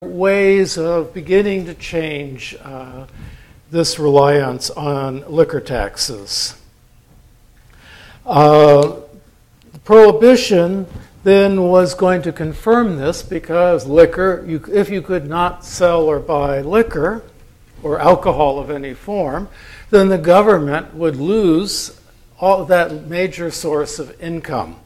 ways of beginning to change this reliance on liquor taxes. Prohibition then was going to confirm this because liquor, if you could not sell or buy liquor or alcohol of any form, then the government would lose all that major source of income.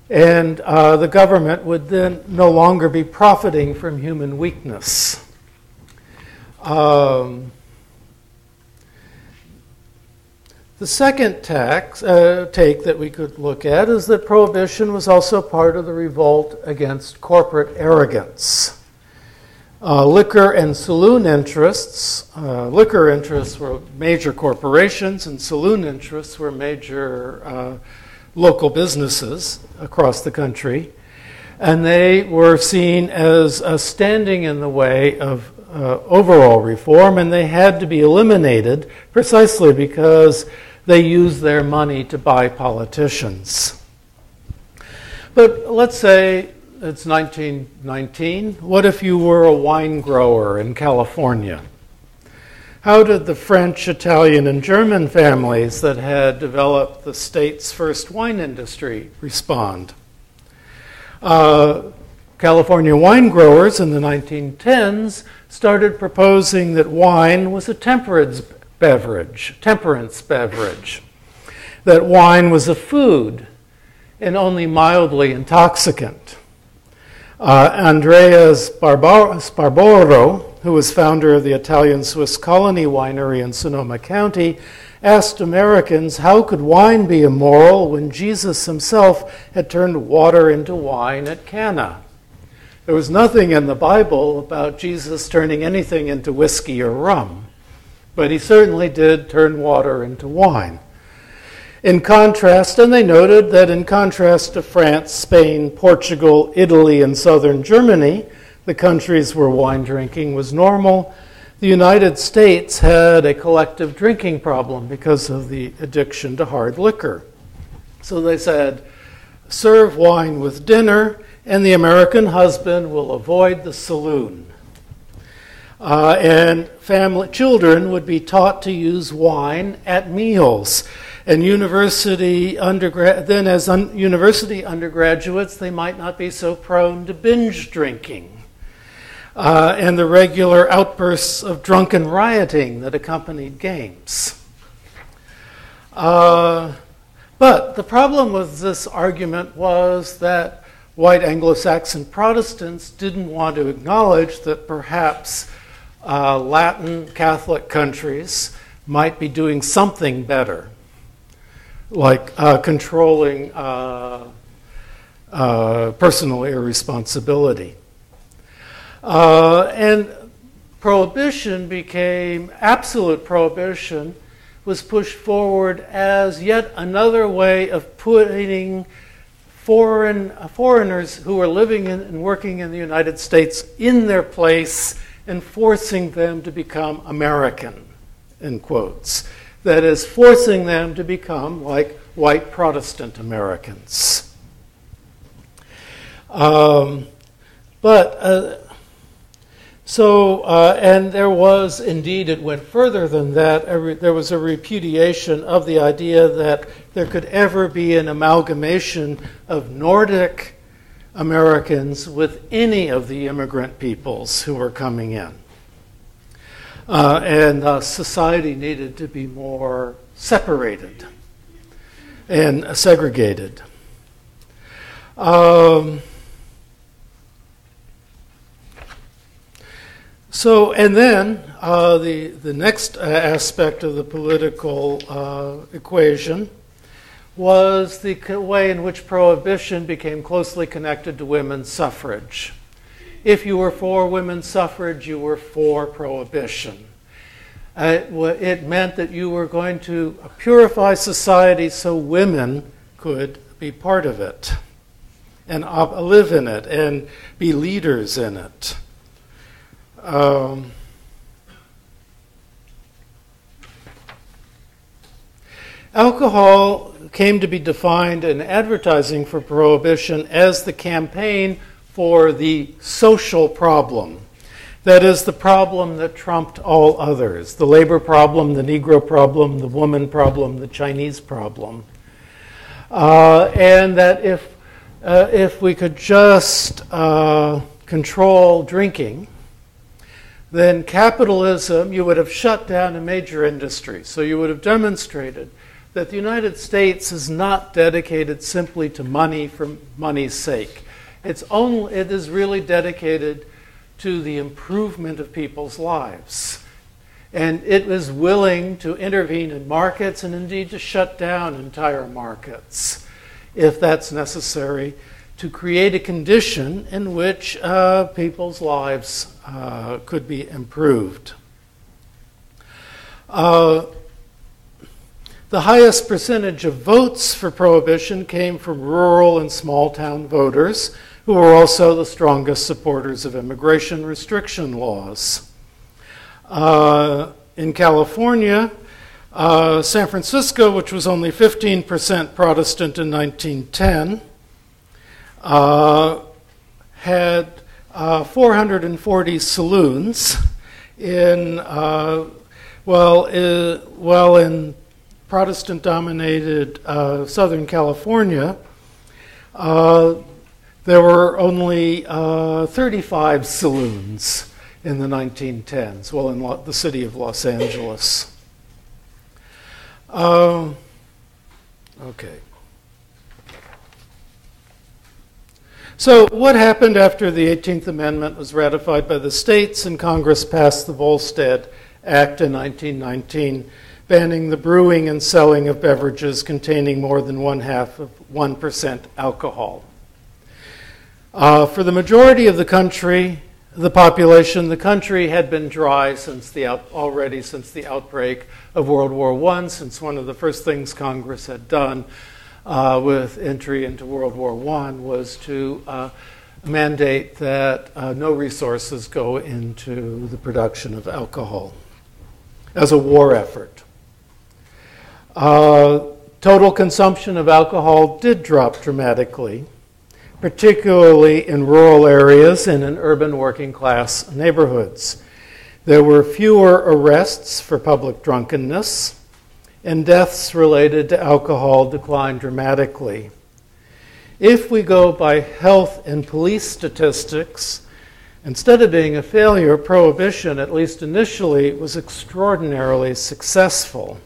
And the government would then no longer be profiting from human weakness. The second take that we could look at is that prohibition was also part of the revolt against corporate arrogance. Liquor and saloon interests, liquor interests were major corporations and saloon interests were major local businesses across the country, and they were seen as standing in the way of overall reform, and they had to be eliminated precisely because they used their money to buy politicians. But let's say it's 1919. What if you were a wine grower in California? How did the French, Italian, and German families that had developed the state's first wine industry respond? California wine growers in the 1910s started proposing that wine was a temperance beverage, that wine was a food and only mildly intoxicant. Andrea Sbarbaro, who was founder of the Italian-Swiss Colony Winery in Sonoma County, asked Americans how could wine be immoral when Jesus himself had turned water into wine at Cana. There was nothing in the Bible about Jesus turning anything into whiskey or rum, but he certainly did turn water into wine. In contrast, and they noted that in contrast to France, Spain, Portugal, Italy, and southern Germany, the countries where wine drinking was normal, the United States had a collective drinking problem because of the addiction to hard liquor. So they said, serve wine with dinner, and the American husband will avoid the saloon. And children would be taught to use wine at meals. And university undergraduates, they might not be so prone to binge drinking. And the regular outbursts of drunken rioting that accompanied games. But the problem with this argument was that white Anglo-Saxon Protestants didn't want to acknowledge that perhaps Latin Catholic countries might be doing something better, like controlling personal irresponsibility. And absolute prohibition was pushed forward as yet another way of putting foreigners who are living and working in the United States in their place and forcing them to become American, in quotes. That is, forcing them to become like white Protestant Americans. And there was, indeed, it went further than that. There was a repudiation of the idea that there could ever be an amalgamation of Nordic Americans with any of the immigrant peoples who were coming in. And society needed to be more separated and segregated. And then the next aspect of the political equation was the way in which prohibition became closely connected to women's suffrage. If you were for women's suffrage, you were for prohibition. It meant that you were going to purify society so women could be part of it and live in it and be leaders in it. Alcohol came to be defined in advertising for Prohibition as the campaign for the social problem. That is, the problem that trumped all others: the labor problem, the Negro problem, the woman problem, the Chinese problem. And that if we could just control drinking, then capitalism, you would have shut down a major industry. So you would have demonstrated that the United States is not dedicated simply to money for money's sake. It is really dedicated to the improvement of people's lives. And it is willing to intervene in markets and indeed to shut down entire markets if that's necessary to create a condition in which people's lives could be improved. The highest percentage of votes for Prohibition came from rural and small-town voters, who were also the strongest supporters of immigration restriction laws. In California, San Francisco, which was only 15% Protestant in 1910, had 440 saloons while in Protestant-dominated Southern California, there were only 35 saloons in the 1910s, well, in the city of Los Angeles. Okay. So what happened after the 18th Amendment was ratified by the states and Congress passed the Volstead Act in 1919, banning the brewing and selling of beverages containing more than 0.5% alcohol? For the majority of the country, the population, the country had been dry since the outbreak of World War I, since one of the first things Congress had done with entry into World War I was to mandate that no resources go into the production of alcohol as a war effort. Total consumption of alcohol did drop dramatically, particularly in rural areas and in urban working-class neighborhoods. There were fewer arrests for public drunkenness, and deaths related to alcohol declined dramatically. If we go by health and police statistics, instead of being a failure, Prohibition, at least initially, was extraordinarily successful.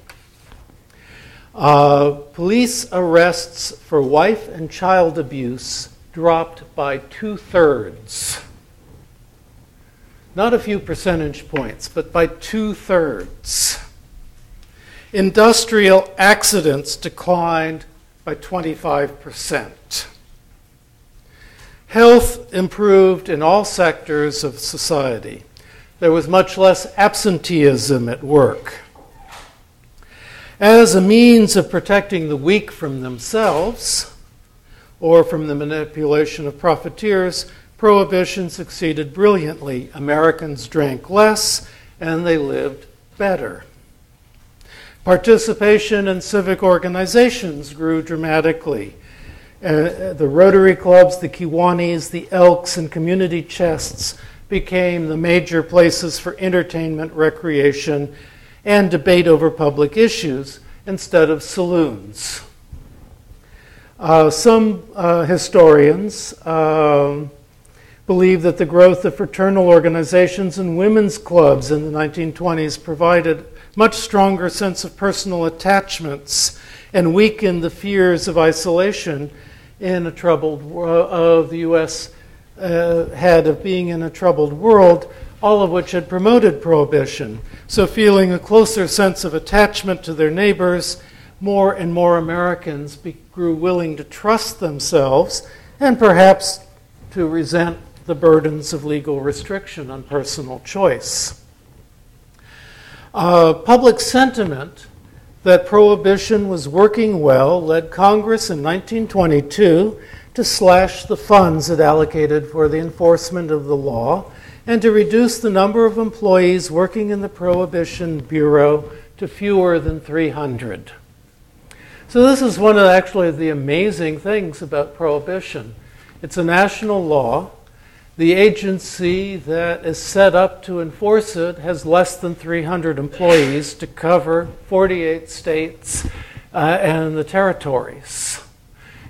Police arrests for wife and child abuse dropped by 2/3. Not a few percentage points, but by 2/3. Industrial accidents declined by 25%. Health improved in all sectors of society. There was much less absenteeism at work. As a means of protecting the weak from themselves, or from the manipulation of profiteers, Prohibition succeeded brilliantly. Americans drank less, and they lived better. Participation in civic organizations grew dramatically. The Rotary clubs, the Kiwanis, the Elks, and community chests became the major places for entertainment, recreation, and debate over public issues instead of saloons. Some historians believe that the growth of fraternal organizations and women's clubs in the 1920s provided much stronger sense of personal attachments and weakened the fears of isolation in a troubled of the U.S. Had of being in a troubled world, all of which had promoted Prohibition. So feeling a closer sense of attachment to their neighbors, more and more Americans grew willing to trust themselves and perhaps to resent the burdens of legal restriction on personal choice. Public sentiment that Prohibition was working well led Congress in 1922 to slash the funds it allocated for the enforcement of the law and to reduce the number of employees working in the Prohibition Bureau to fewer than 300. So this is one of actually the amazing things about Prohibition. It's a national law. The agency that is set up to enforce it has less than 300 employees to cover 48 states and the territories.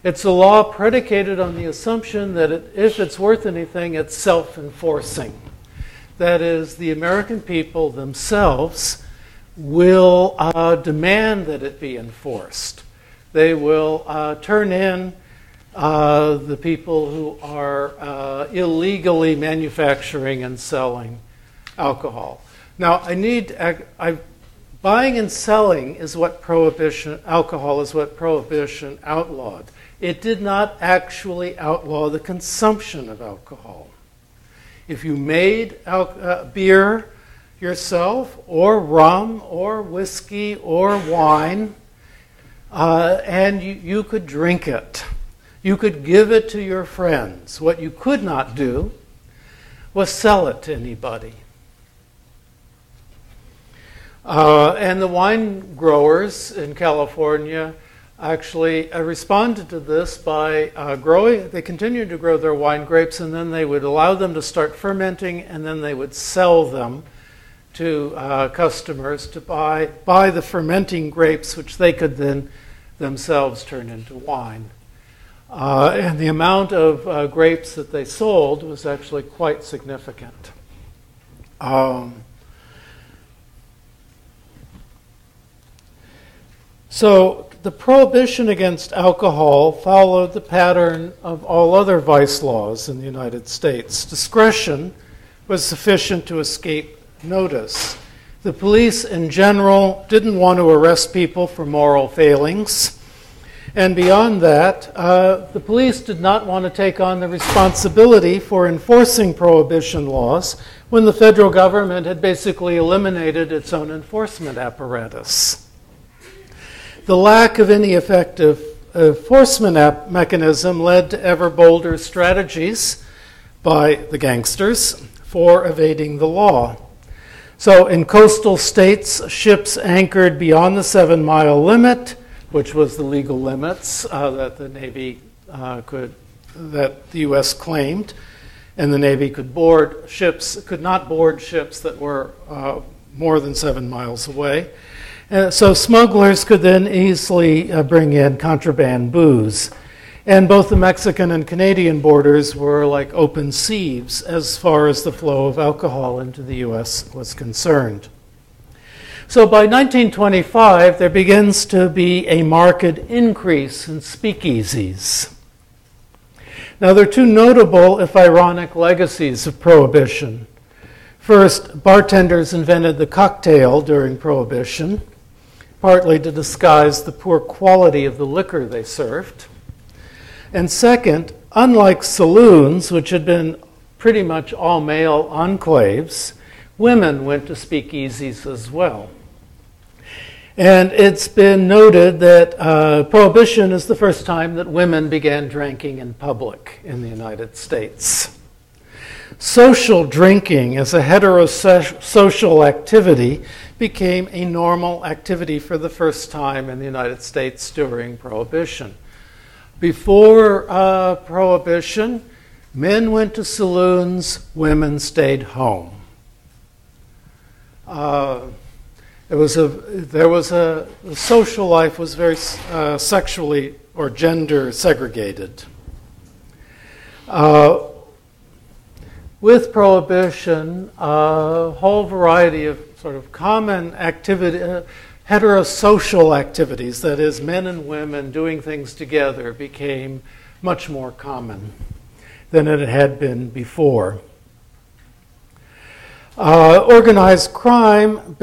It's a law predicated on the assumption that if it's worth anything, it's self-enforcing. That is, the American people themselves will demand that it be enforced. They will turn in the people who are illegally manufacturing and selling alcohol. Now, buying and selling is what alcohol is what Prohibition outlawed. It did not actually outlaw the consumption of alcohol. If you made beer yourself, or rum, or whiskey, or wine, and you could drink it. You could give it to your friends. What you could not do was sell it to anybody. And the wine growers in California actually responded to this by they continued to grow their wine grapes, and then they would allow them to start fermenting, and then they would sell them to customers to buy the fermenting grapes, which they could then themselves turn into wine. And the amount of grapes that they sold was actually quite significant. So the prohibition against alcohol followed the pattern of all other vice laws in the United States. Discretion was sufficient to escape notice. The police in general didn't want to arrest people for moral failings. And beyond that, the police did not want to take on the responsibility for enforcing prohibition laws when the federal government had basically eliminated its own enforcement apparatus. The lack of any effective enforcement mechanism led to ever bolder strategies by the gangsters for evading the law. So in coastal states, ships anchored beyond the 7-mile limit, which was the legal limits that the Navy that the U.S. claimed, and the Navy could not board ships that were more than 7 miles away. So smugglers could then easily bring in contraband booze. And both the Mexican and Canadian borders were like open sieves as far as the flow of alcohol into the U.S. was concerned. So by 1925, there begins to be a marked increase in speakeasies. Now, there are two notable, if ironic, legacies of Prohibition. First, bartenders invented the cocktail during Prohibition, partly to disguise the poor quality of the liquor they served. And second, unlike saloons, which had been pretty much all male enclaves, women went to speakeasies as well. And it's been noted that Prohibition is the first time that women began drinking in public in the United States. Social drinking as a heterosocial activity became a normal activity for the first time in the United States during Prohibition. Before Prohibition, men went to saloons, women stayed home. The social life was very sexually or gender segregated. With Prohibition, a whole variety of sort of common activity, heterosocial activities, that is, men and women doing things together, became much more common than it had been before. Organized crime